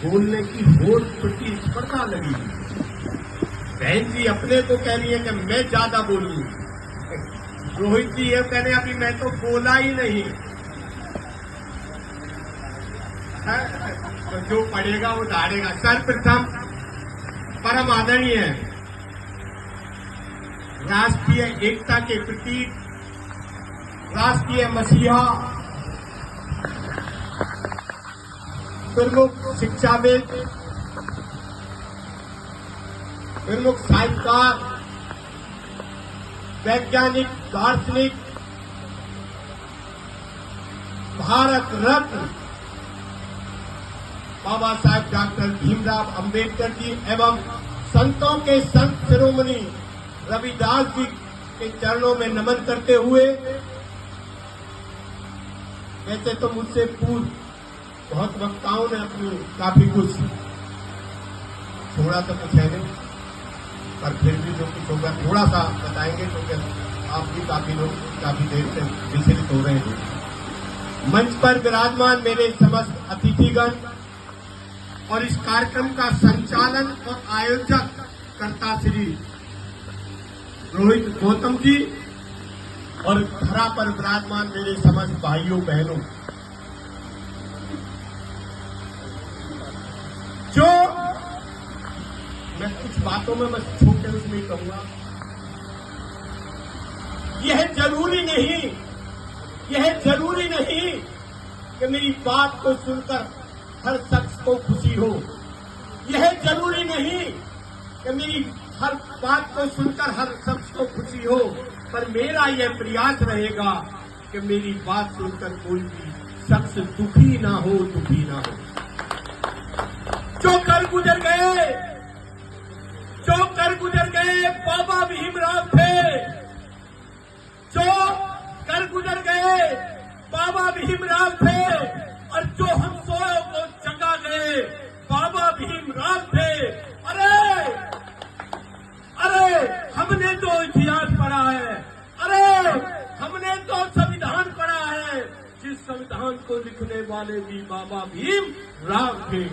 बोलने की होड़ प्रतिस्पर्धा लगी। बहन जी अपने को कह रही है कि मैं ज्यादा बोलूं, रोहित जी ये कह रहे हैं अभी मैं तो बोला ही नहीं है, तो जो पढ़ेगा वो धाड़ेगा। सर्वप्रथम परम आदरणीय राष्ट्रीय एकता के प्रतीक, राष्ट्रीय मसीहा, प्रमुख शिक्षाविद, प्रमुख साहित्यकार, वैज्ञानिक, दार्शनिक, भारत रत्न बाबा साहेब डॉक्टर भीमराव अंबेडकर जी एवं संतों के संत शिरोमणि रविदास जी के चरणों में नमन करते हुए, वैसे तो मुझसे पूर्व बहुत वक्ताओं ने अपनी काफी कुछ थोड़ा सा कुछ है नहीं, पर फिर भी जो कुछ होगा थोड़ा सा बताएंगे, क्योंकि आप भी काफी लोग काफी देर से विचलित हो रहे हैं। मंच पर विराजमान मेरे समस्त अतिथिगण और इस कार्यक्रम का संचालन और आयोजक कर्ता श्री रोहित गौतम जी और धरा पर विराजमान मेरे समस्त भाइयों बहनों, जो मैं कुछ बातों में बस छोटे उसमें ही कहूंगा, यह जरूरी नहीं कि मेरी बात को सुनकर हर शख्स को खुशी हो। यह जरूरी नहीं कि मेरी हर बात को सुनकर हर शख्स को खुशी हो, पर मेरा यह प्रयास रहेगा कि मेरी बात सुनकर कोई भी शख्स दुखी ना हो। जो कल गुजर गए बाबा भीमराव थे, जो कल गुजर गए बाबा भीमराव थे, और जो हम सोए को जगा गए बाबा भीमराव थे। अरे हमने तो इतिहास पढ़ा है, अरे हमने तो संविधान पढ़ा है, जिस संविधान को लिखने वाले भी बाबा भीमराव थे।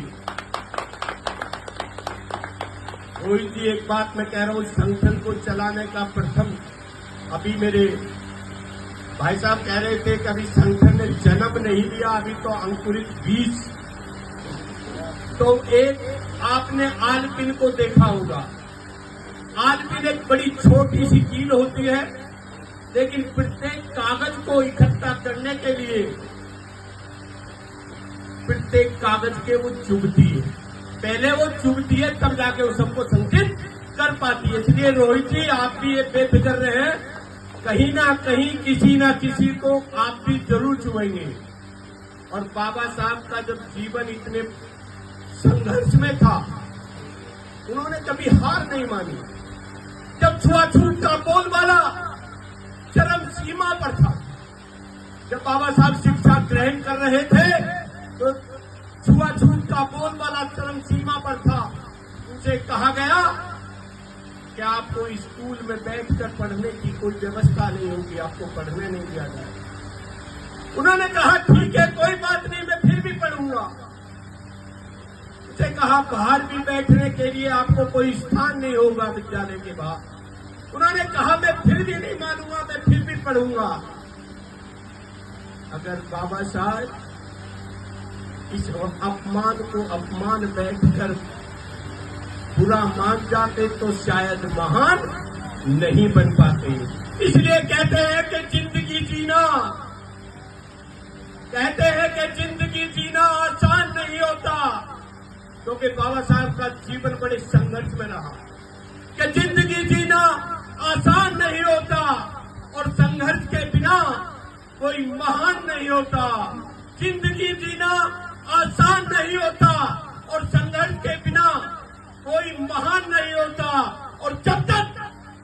रोहित जी एक बात मैं कह रहा हूं, संगठन को चलाने का प्रथम, अभी मेरे भाई साहब कह रहे थे कि अभी संगठन ने जन्म नहीं लिया, अभी तो अंकुरित बीज। तो एक आपने आलपिन को देखा होगा, आलपिन एक बड़ी छोटी सी कील होती है, लेकिन प्रत्येक कागज को इकट्ठा करने के लिए प्रत्येक कागज के वो चुभती है, पहले वो चुभती है तब जाके वो सबको संचित कर पाती है। इसलिए रोहित जी आप भी ये बेफिक्र रहे, कहीं ना कहीं किसी ना किसी को आप भी जरूर चुभेंगे। और बाबा साहब का जब जीवन इतने संघर्ष में था, उन्होंने कभी हार नहीं मानी। जब छुआछूत का बोलबाला चरम सीमा पर था, जब बाबा साहब शिक्षा ग्रहण कर रहे थे, तो छुआछूत का बोलबाला चरम सीमा पर था। उनसे कहा गया कि आपको स्कूल में बैठकर पढ़ने की कोई व्यवस्था नहीं होगी, आपको पढ़ने नहीं दिया जाएगा। उन्होंने कहा ठीक है कोई बात नहीं, मैं फिर भी पढ़ूंगा। उसे कहा बाहर भी बैठने के लिए आपको कोई स्थान नहीं होगा विद्यालय के बाहर। उन्होंने कहा मैं फिर भी नहीं मानूंगा, मैं फिर भी पढ़ूंगा। अगर बाबा साहब इस अपमान को अपमान बैठकर बुरा मान जाते तो शायद महान नहीं बन पाते। इसलिए कहते हैं कि जिंदगी जीना आसान नहीं होता, क्योंकि बाबा साहब का जीवन बड़े संघर्ष में रहा कि जिंदगी जीना आसान नहीं होता और संघर्ष के बिना कोई महान नहीं होता। जिंदगी जीना आसान नहीं होता और संघर्ष के बिना कोई महान नहीं होता। और जब तक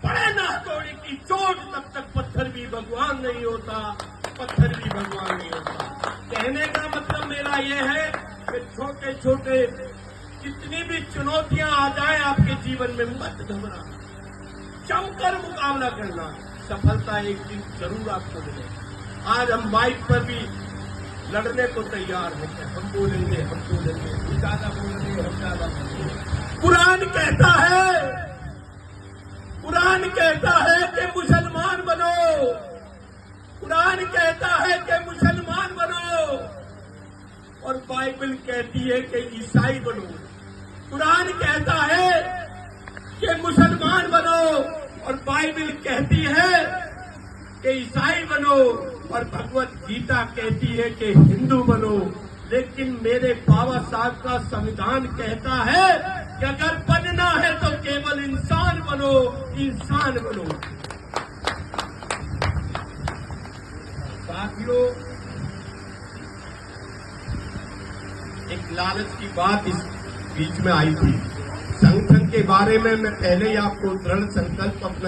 पड़े ना हथौड़ी की चोट तब तक पत्थर भी भगवान नहीं होता, पत्थर भी भगवान नहीं होता। कहने का मतलब मेरा यह है कि छोटे छोटे कितनी भी चुनौतियां आ जाए आपके जीवन में मत घबराना, जमकर मुकाबला करना, सफलता एक दिन जरूर आपको मिले। आज हम माइक पर भी लड़ने को तैयार हैं, हम बोलेंगे, ज्यादा बोलेंगे। कुरान कहता है कि मुसलमान बनो, कुरान कहता है कि मुसलमान बनो, और बाइबल कहती है कि ईसाई बनो। कुरान कहता है कि मुसलमान बनो और बाइबल कहती है कि ईसाई बनो, और भगवत गीता कहती है कि हिंदू बनो। लेकिन मेरे बाबा साहब का संविधान कहता है कि अगर बनना है तो केवल इंसान बनो, इंसान बनो। साथियों, एक लालच की बात इस बीच में आई थी। संगठन के बारे में मैं पहले ही आपको दृढ़ संकल्प अपना